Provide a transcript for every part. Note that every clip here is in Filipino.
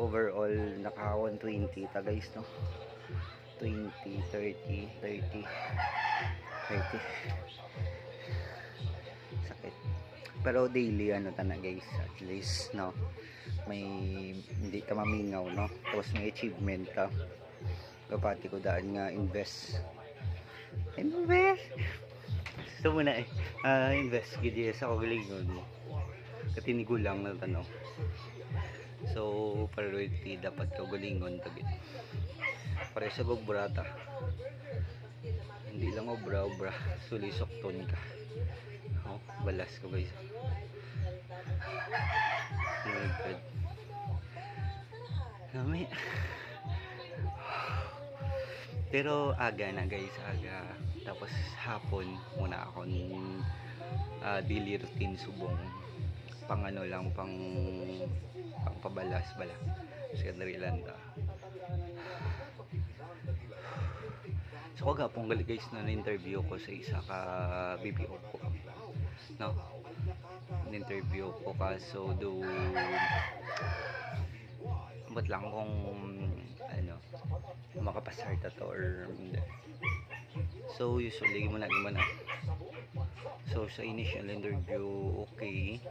overall naka 120 ta guys, no? 20, 30, 30, 30. Sakit. Pero daily ano ta na guys, at least, no? May hindi ka mamingaw, no? Tapos may achievement ka. Kapati ko daan nga invest. Gusto mo na invest gid sa kagalingon. Katinigulang na tanong. So priority dapat kagalingon tagit. Pare sa gogbrata. Hindi lang obra sulisokton ka. Oh, balas ka guys. Nami. Pero aga na guys, aga. Tapos hapon muna ako daily routine subong pang ano lang, pang pabalas bala. Secondary lang ta. So kagapong gali guys na interview ko sa isa ka BPO ko. No? Interview ko kaso do but lang kung ano makapasart to or hindi. So usually mo na. So sa initial interview okay,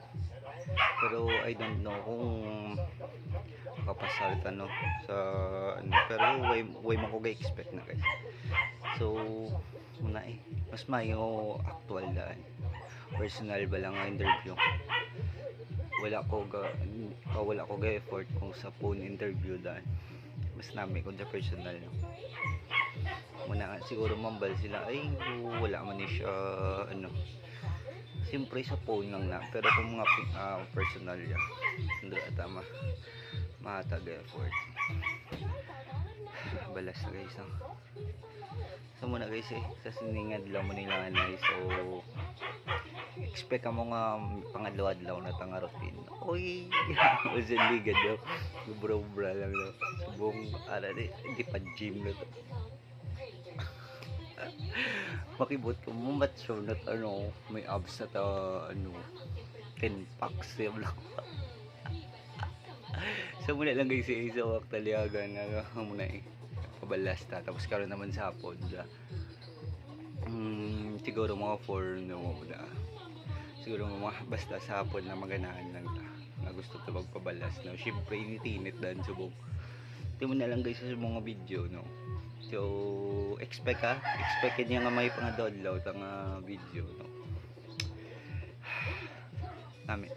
pero I don't know kung makapasart no sa ano, pero way mo ko expect na guys. So muna mas mayo actual daan, personal ba lang ang interview. Wala ko ga effort kung sa phone interview daan, mas nami kung sa personal, no? Muna siguro mambal sila ay wala man ni siya ano, siyempre sa phone lang na, pero kung mga personal ya hindi tama matag effort balas na guys, no? So muna guys sa siningad lang mo nila na so expect ka mo nga pangadlaw-adlaw na tanga routine. Oy, usan ligad daw. Bubra lang daw. Subong ara di pa gym na to. Makibot ko mo macho na ano, may abs na ta ano 10 packs yung lang. So muna lang guys isa wak taliagan na muna pabalas ta, tapos karon naman sa hapon da. Siguro mga 4 na muna. Siguro mga basta sa hapon na maganahan lang ta na gusto ta magpabalas, no? Syempre init dan subong di mo na lang guys sa mga video, no? So expect niya nga may pangadodlaw ta nga video, no? Nami